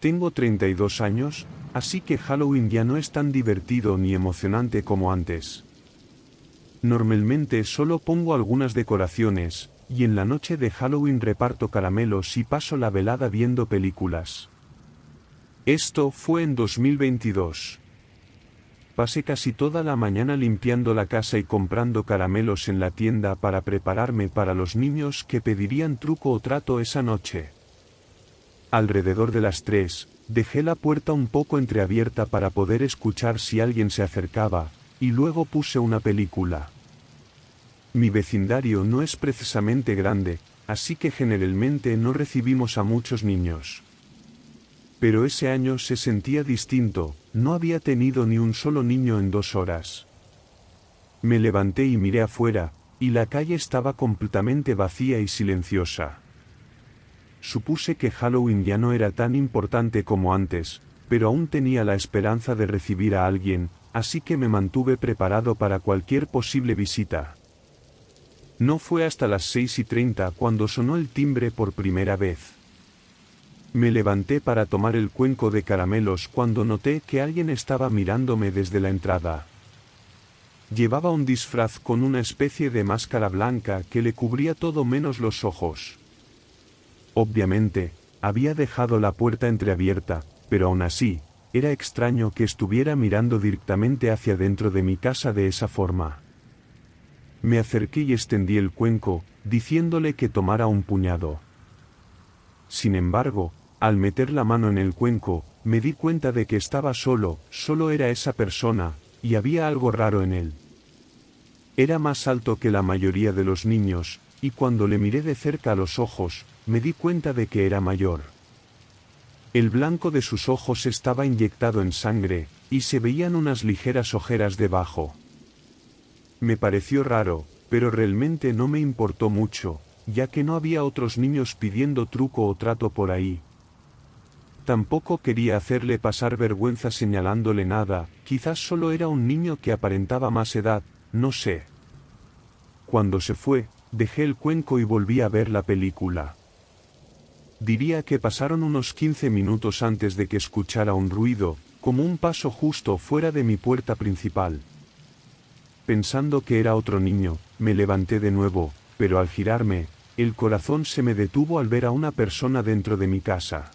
Tengo 32 años, así que Halloween ya no es tan divertido ni emocionante como antes. Normalmente solo pongo algunas decoraciones, y en la noche de Halloween reparto caramelos y paso la velada viendo películas. Esto fue en 2022. Pasé casi toda la mañana limpiando la casa y comprando caramelos en la tienda para prepararme para los niños que pedirían truco o trato esa noche. Alrededor de las 3, dejé la puerta un poco entreabierta para poder escuchar si alguien se acercaba, y luego puse una película. Mi vecindario no es precisamente grande, así que generalmente no recibimos a muchos niños. Pero ese año se sentía distinto, no había tenido ni un solo niño en 2 horas. Me levanté y miré afuera, y la calle estaba completamente vacía y silenciosa. Supuse que Halloween ya no era tan importante como antes, pero aún tenía la esperanza de recibir a alguien, así que me mantuve preparado para cualquier posible visita. No fue hasta las 6:30 cuando sonó el timbre por primera vez. Me levanté para tomar el cuenco de caramelos cuando noté que alguien estaba mirándome desde la entrada. Llevaba un disfraz con una especie de máscara blanca que le cubría todo menos los ojos. Obviamente, había dejado la puerta entreabierta, pero aún así, era extraño que estuviera mirando directamente hacia dentro de mi casa de esa forma. Me acerqué y extendí el cuenco, diciéndole que tomara un puñado. Sin embargo, al meter la mano en el cuenco, me di cuenta de que estaba solo era esa persona, y había algo raro en él. Era más alto que la mayoría de los niños, y cuando le miré de cerca a los ojos, me di cuenta de que era mayor. El blanco de sus ojos estaba inyectado en sangre, y se veían unas ligeras ojeras debajo. Me pareció raro, pero realmente no me importó mucho, ya que no había otros niños pidiendo truco o trato por ahí. Tampoco quería hacerle pasar vergüenza señalándole nada, quizás solo era un niño que aparentaba más edad, no sé. Cuando se fue, dejé el cuenco y volví a ver la película. Diría que pasaron unos 15 minutos antes de que escuchara un ruido, como un paso justo fuera de mi puerta principal. Pensando que era otro niño, me levanté de nuevo, pero al girarme, el corazón se me detuvo al ver a una persona dentro de mi casa.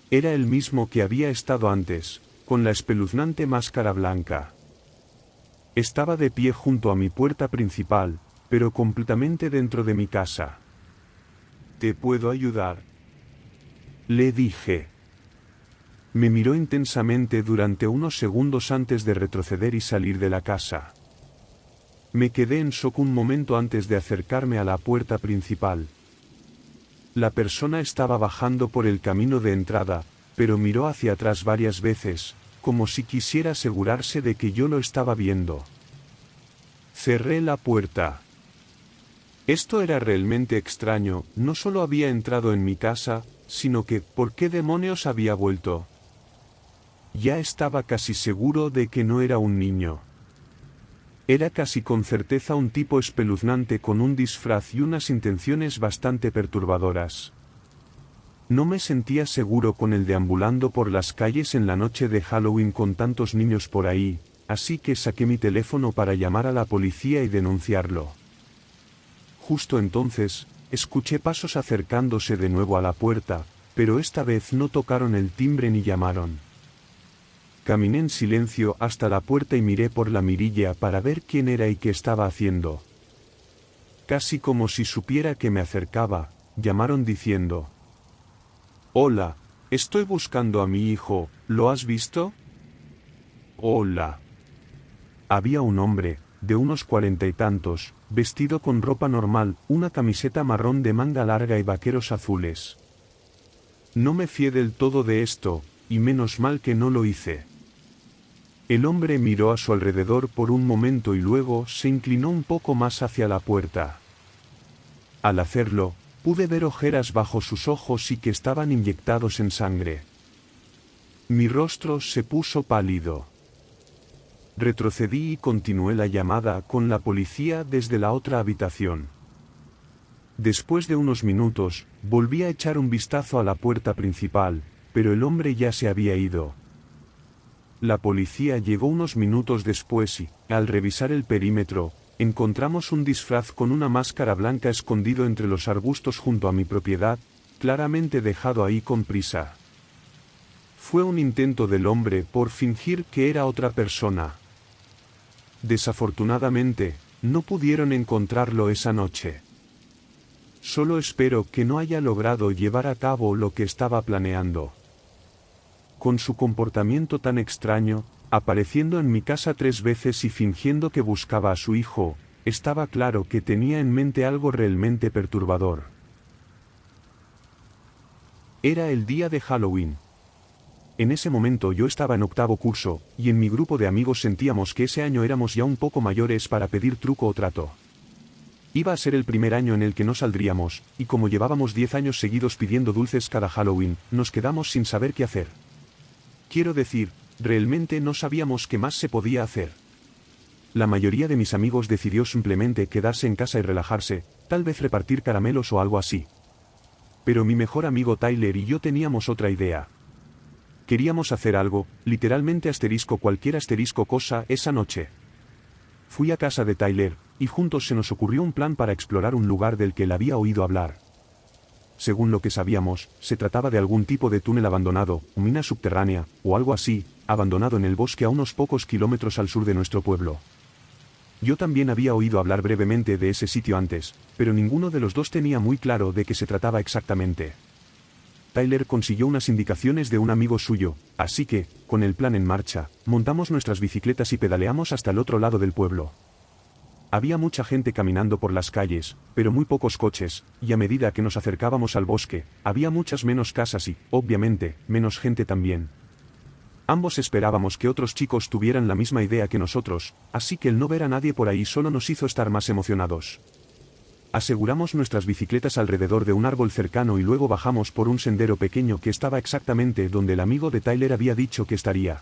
Era el mismo que había estado antes, con la espeluznante máscara blanca. Estaba de pie junto a mi puerta principal, pero completamente dentro de mi casa. ¿Te puedo ayudar?, le dije. Me miró intensamente durante unos segundos antes de retroceder y salir de la casa. Me quedé en shock un momento antes de acercarme a la puerta principal. La persona estaba bajando por el camino de entrada, pero miró hacia atrás varias veces, como si quisiera asegurarse de que yo lo estaba viendo. Cerré la puerta. Esto era realmente extraño, no solo había entrado en mi casa, sino que, ¿por qué demonios había vuelto? Ya estaba casi seguro de que no era un niño. Era casi con certeza un tipo espeluznante con un disfraz y unas intenciones bastante perturbadoras. No me sentía seguro con él deambulando por las calles en la noche de Halloween con tantos niños por ahí, así que saqué mi teléfono para llamar a la policía y denunciarlo. Justo entonces, escuché pasos acercándose de nuevo a la puerta, pero esta vez no tocaron el timbre ni llamaron. Caminé en silencio hasta la puerta y miré por la mirilla para ver quién era y qué estaba haciendo. Casi como si supiera que me acercaba, llamaron diciendo: «Hola, estoy buscando a mi hijo, ¿lo has visto?» «Hola». Había un hombre, de unos 40 y tantos, vestido con ropa normal, una camiseta marrón de manga larga y vaqueros azules. No me fié del todo de esto, y menos mal que no lo hice. El hombre miró a su alrededor por un momento y luego se inclinó un poco más hacia la puerta. Al hacerlo, pude ver ojeras bajo sus ojos y que estaban inyectados en sangre. Mi rostro se puso pálido. Retrocedí y continué la llamada con la policía desde la otra habitación. Después de unos minutos, volví a echar un vistazo a la puerta principal, pero el hombre ya se había ido. La policía llegó unos minutos después y, al revisar el perímetro, encontramos un disfraz con una máscara blanca escondido entre los arbustos junto a mi propiedad, claramente dejado ahí con prisa. Fue un intento del hombre por fingir que era otra persona. Desafortunadamente, no pudieron encontrarlo esa noche. Solo espero que no haya logrado llevar a cabo lo que estaba planeando. Con su comportamiento tan extraño, apareciendo en mi casa 3 veces y fingiendo que buscaba a su hijo, estaba claro que tenía en mente algo realmente perturbador. Era el día de Halloween. En ese momento yo estaba en 8º curso, y en mi grupo de amigos sentíamos que ese año éramos ya un poco mayores para pedir truco o trato. Iba a ser el primer año en el que no saldríamos, y como llevábamos 10 años seguidos pidiendo dulces cada Halloween, nos quedamos sin saber qué hacer. Quiero decir, realmente no sabíamos qué más se podía hacer. La mayoría de mis amigos decidió simplemente quedarse en casa y relajarse, tal vez repartir caramelos o algo así. Pero mi mejor amigo Tyler y yo teníamos otra idea. Queríamos hacer algo, literalmente cualquier cosa, esa noche. Fui a casa de Tyler, y juntos se nos ocurrió un plan para explorar un lugar del que él había oído hablar. Según lo que sabíamos, se trataba de algún tipo de túnel abandonado, mina subterránea, o algo así, abandonado en el bosque a unos pocos kilómetros al sur de nuestro pueblo. Yo también había oído hablar brevemente de ese sitio antes, pero ninguno de los dos tenía muy claro de qué se trataba exactamente. Tyler consiguió unas indicaciones de un amigo suyo, así que, con el plan en marcha, montamos nuestras bicicletas y pedaleamos hasta el otro lado del pueblo. Había mucha gente caminando por las calles, pero muy pocos coches, y a medida que nos acercábamos al bosque, había muchas menos casas y, obviamente, menos gente también. Ambos esperábamos que otros chicos tuvieran la misma idea que nosotros, así que el no ver a nadie por ahí solo nos hizo estar más emocionados. Aseguramos nuestras bicicletas alrededor de un árbol cercano y luego bajamos por un sendero pequeño que estaba exactamente donde el amigo de Tyler había dicho que estaría.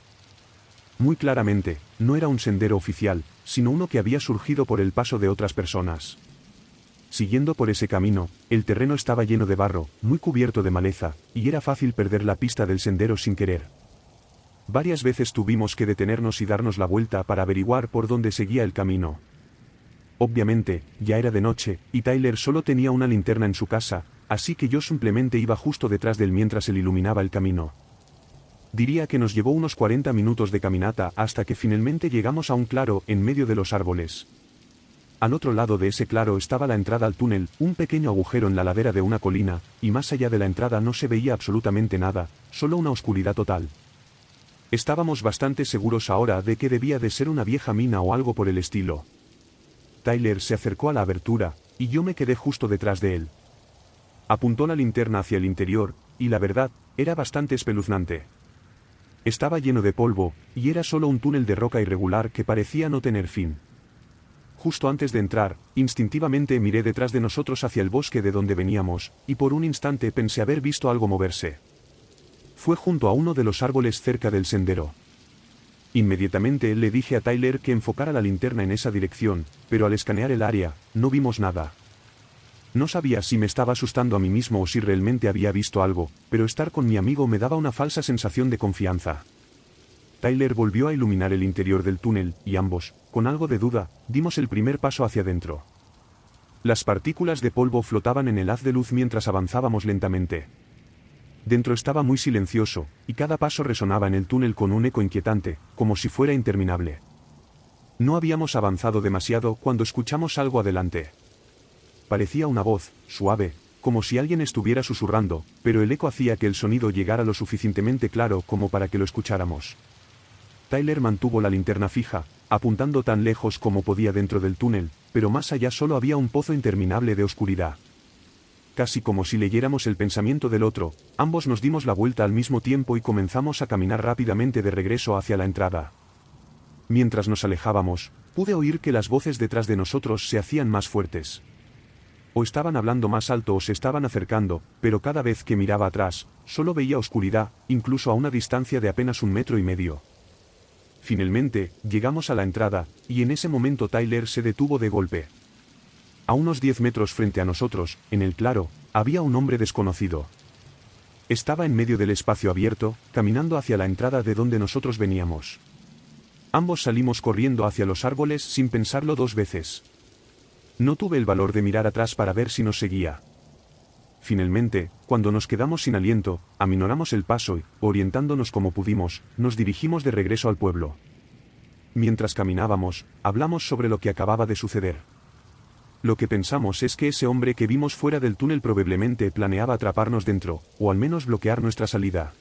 Muy claramente, no era un sendero oficial, sino uno que había surgido por el paso de otras personas. Siguiendo por ese camino, el terreno estaba lleno de barro, muy cubierto de maleza, y era fácil perder la pista del sendero sin querer. Varias veces tuvimos que detenernos y darnos la vuelta para averiguar por dónde seguía el camino. Obviamente, ya era de noche, y Tyler solo tenía una linterna en su casa, así que yo simplemente iba justo detrás de él mientras él iluminaba el camino. Diría que nos llevó unos 40 minutos de caminata hasta que finalmente llegamos a un claro en medio de los árboles. Al otro lado de ese claro estaba la entrada al túnel, un pequeño agujero en la ladera de una colina, y más allá de la entrada no se veía absolutamente nada, solo una oscuridad total. Estábamos bastante seguros ahora de que debía de ser una vieja mina o algo por el estilo. Tyler se acercó a la abertura, y yo me quedé justo detrás de él. Apuntó la linterna hacia el interior, y la verdad, era bastante espeluznante. Estaba lleno de polvo, y era solo un túnel de roca irregular que parecía no tener fin. Justo antes de entrar, instintivamente miré detrás de nosotros hacia el bosque de donde veníamos, y por un instante pensé haber visto algo moverse. Fue junto a uno de los árboles cerca del sendero. Inmediatamente le dije a Tyler que enfocara la linterna en esa dirección, pero al escanear el área, no vimos nada. No sabía si me estaba asustando a mí mismo o si realmente había visto algo, pero estar con mi amigo me daba una falsa sensación de confianza. Tyler volvió a iluminar el interior del túnel, y ambos, con algo de duda, dimos el primer paso hacia adentro. Las partículas de polvo flotaban en el haz de luz mientras avanzábamos lentamente. Dentro estaba muy silencioso, y cada paso resonaba en el túnel con un eco inquietante, como si fuera interminable. No habíamos avanzado demasiado cuando escuchamos algo adelante. Parecía una voz, suave, como si alguien estuviera susurrando, pero el eco hacía que el sonido llegara lo suficientemente claro como para que lo escucháramos. Tyler mantuvo la linterna fija, apuntando tan lejos como podía dentro del túnel, pero más allá solo había un pozo interminable de oscuridad. Casi como si leyéramos el pensamiento del otro, ambos nos dimos la vuelta al mismo tiempo y comenzamos a caminar rápidamente de regreso hacia la entrada. Mientras nos alejábamos, pude oír que las voces detrás de nosotros se hacían más fuertes. O estaban hablando más alto o se estaban acercando, pero cada vez que miraba atrás, solo veía oscuridad, incluso a una distancia de apenas 1,5 metros. Finalmente, llegamos a la entrada, y en ese momento Tyler se detuvo de golpe. A unos 10 metros frente a nosotros, en el claro, había un hombre desconocido. Estaba en medio del espacio abierto, caminando hacia la entrada de donde nosotros veníamos. Ambos salimos corriendo hacia los árboles sin pensarlo dos veces. No tuve el valor de mirar atrás para ver si nos seguía. Finalmente, cuando nos quedamos sin aliento, aminoramos el paso y, orientándonos como pudimos, nos dirigimos de regreso al pueblo. Mientras caminábamos, hablamos sobre lo que acababa de suceder. Lo que pensamos es que ese hombre que vimos fuera del túnel probablemente planeaba atraparnos dentro, o al menos bloquear nuestra salida.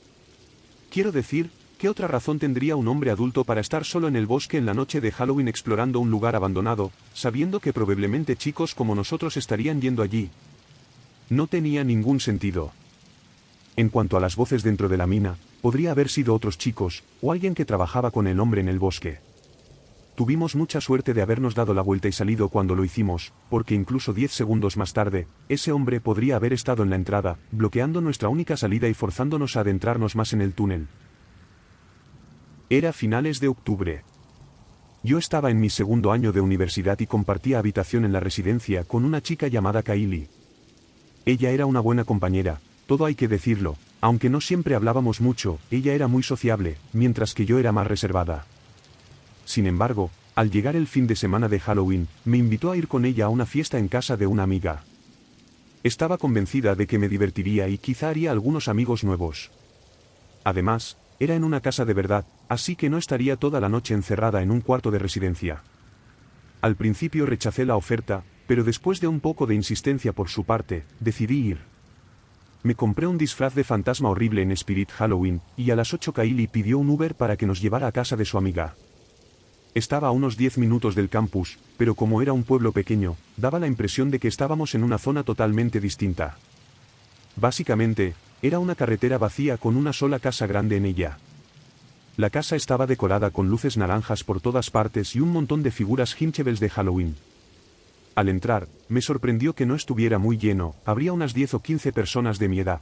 Quiero decir, ¿qué otra razón tendría un hombre adulto para estar solo en el bosque en la noche de Halloween explorando un lugar abandonado, sabiendo que probablemente chicos como nosotros estarían yendo allí? No tenía ningún sentido. En cuanto a las voces dentro de la mina, podría haber sido otros chicos, o alguien que trabajaba con el hombre en el bosque. Tuvimos mucha suerte de habernos dado la vuelta y salido cuando lo hicimos, porque incluso 10 segundos más tarde, ese hombre podría haber estado en la entrada, bloqueando nuestra única salida y forzándonos a adentrarnos más en el túnel. Era finales de octubre. Yo estaba en mi segundo año de universidad y compartía habitación en la residencia con una chica llamada Kylie. Ella era una buena compañera, todo hay que decirlo, aunque no siempre hablábamos mucho, ella era muy sociable, mientras que yo era más reservada. Sin embargo, al llegar el fin de semana de Halloween, me invitó a ir con ella a una fiesta en casa de una amiga. Estaba convencida de que me divertiría y quizá haría algunos amigos nuevos. Además, era en una casa de verdad, así que no estaría toda la noche encerrada en un cuarto de residencia. Al principio rechacé la oferta, pero después de un poco de insistencia por su parte, decidí ir. Me compré un disfraz de fantasma horrible en Spirit Halloween, y a las 8 Kylie pidió un Uber para que nos llevara a casa de su amiga. Estaba a unos 10 minutos del campus, pero como era un pueblo pequeño, daba la impresión de que estábamos en una zona totalmente distinta. Básicamente, era una carretera vacía con una sola casa grande en ella. La casa estaba decorada con luces naranjas por todas partes y un montón de figuras hinchables de Halloween. Al entrar, me sorprendió que no estuviera muy lleno, habría unas 10 o 15 personas de mi edad.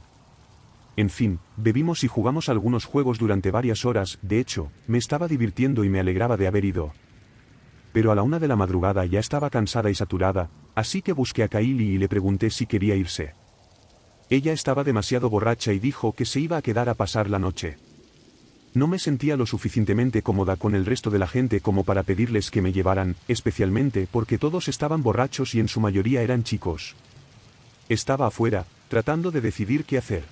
En fin, bebimos y jugamos algunos juegos durante varias horas, de hecho, me estaba divirtiendo y me alegraba de haber ido. Pero a la 1 de la madrugada ya estaba cansada y saturada, así que busqué a Kylie y le pregunté si quería irse. Ella estaba demasiado borracha y dijo que se iba a quedar a pasar la noche. No me sentía lo suficientemente cómoda con el resto de la gente como para pedirles que me llevaran, especialmente porque todos estaban borrachos y en su mayoría eran chicos. Estaba afuera, tratando de decidir qué hacer.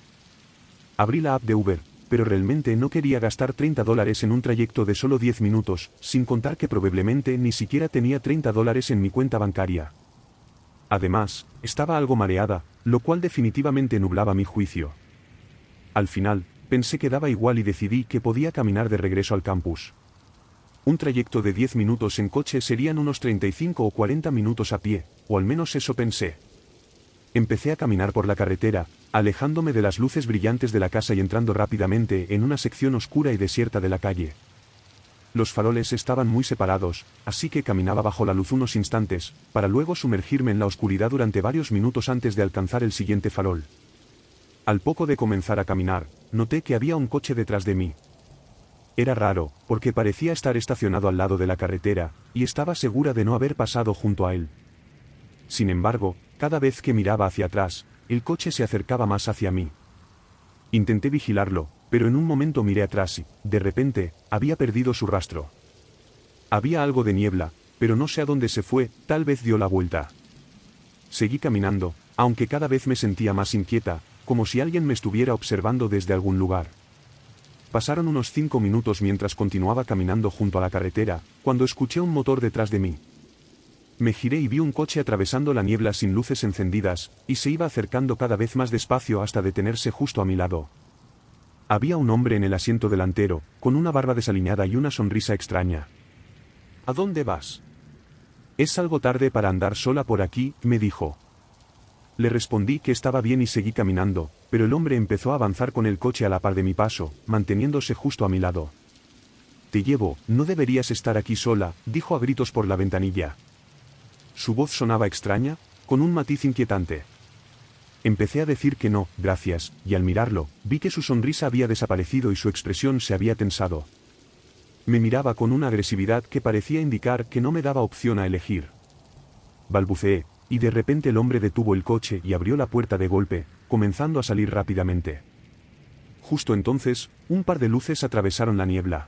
Abrí la app de Uber, pero realmente no quería gastar $30 en un trayecto de solo 10 minutos, sin contar que probablemente ni siquiera tenía $30 en mi cuenta bancaria. Además, estaba algo mareada, lo cual definitivamente nublaba mi juicio. Al final, pensé que daba igual y decidí que podía caminar de regreso al campus. Un trayecto de 10 minutos en coche serían unos 35 o 40 minutos a pie, o al menos eso pensé. Empecé a caminar por la carretera, alejándome de las luces brillantes de la casa y entrando rápidamente en una sección oscura y desierta de la calle. Los faroles estaban muy separados, así que caminaba bajo la luz unos instantes, para luego sumergirme en la oscuridad durante varios minutos antes de alcanzar el siguiente farol. Al poco de comenzar a caminar, noté que había un coche detrás de mí. Era raro, porque parecía estar estacionado al lado de la carretera, y estaba segura de no haber pasado junto a él. Sin embargo, cada vez que miraba hacia atrás, el coche se acercaba más hacia mí. Intenté vigilarlo, pero en un momento miré atrás y, de repente, había perdido su rastro. Había algo de niebla, pero no sé a dónde se fue, tal vez dio la vuelta. Seguí caminando, aunque cada vez me sentía más inquieta, como si alguien me estuviera observando desde algún lugar. Pasaron unos 5 minutos mientras continuaba caminando junto a la carretera, cuando escuché un motor detrás de mí. Me giré y vi un coche atravesando la niebla sin luces encendidas, y se iba acercando cada vez más despacio hasta detenerse justo a mi lado. Había un hombre en el asiento delantero, con una barba desaliñada y una sonrisa extraña. ¿A dónde vas? Es algo tarde para andar sola por aquí, me dijo. Le respondí que estaba bien y seguí caminando, pero el hombre empezó a avanzar con el coche a la par de mi paso, manteniéndose justo a mi lado. Te llevo, no deberías estar aquí sola, dijo a gritos por la ventanilla. Su voz sonaba extraña, con un matiz inquietante. Empecé a decir que no, gracias, y al mirarlo, vi que su sonrisa había desaparecido y su expresión se había tensado. Me miraba con una agresividad que parecía indicar que no me daba opción a elegir. Balbuceé, y de repente el hombre detuvo el coche y abrió la puerta de golpe, comenzando a salir rápidamente. Justo entonces, un par de luces atravesaron la niebla.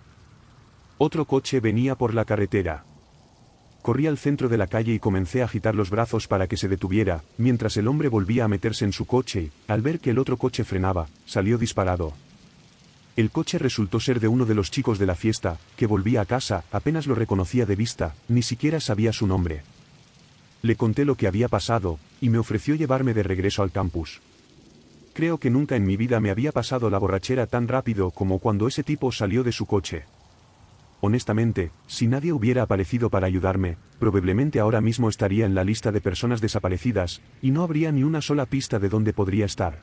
Otro coche venía por la carretera. Corrí al centro de la calle y comencé a agitar los brazos para que se detuviera, mientras el hombre volvía a meterse en su coche y, al ver que el otro coche frenaba, salió disparado. El coche resultó ser de uno de los chicos de la fiesta, que volvía a casa, apenas lo reconocía de vista, ni siquiera sabía su nombre. Le conté lo que había pasado, y me ofreció llevarme de regreso al campus. Creo que nunca en mi vida me había pasado la borrachera tan rápido como cuando ese tipo salió de su coche. Honestamente, si nadie hubiera aparecido para ayudarme, probablemente ahora mismo estaría en la lista de personas desaparecidas, y no habría ni una sola pista de dónde podría estar.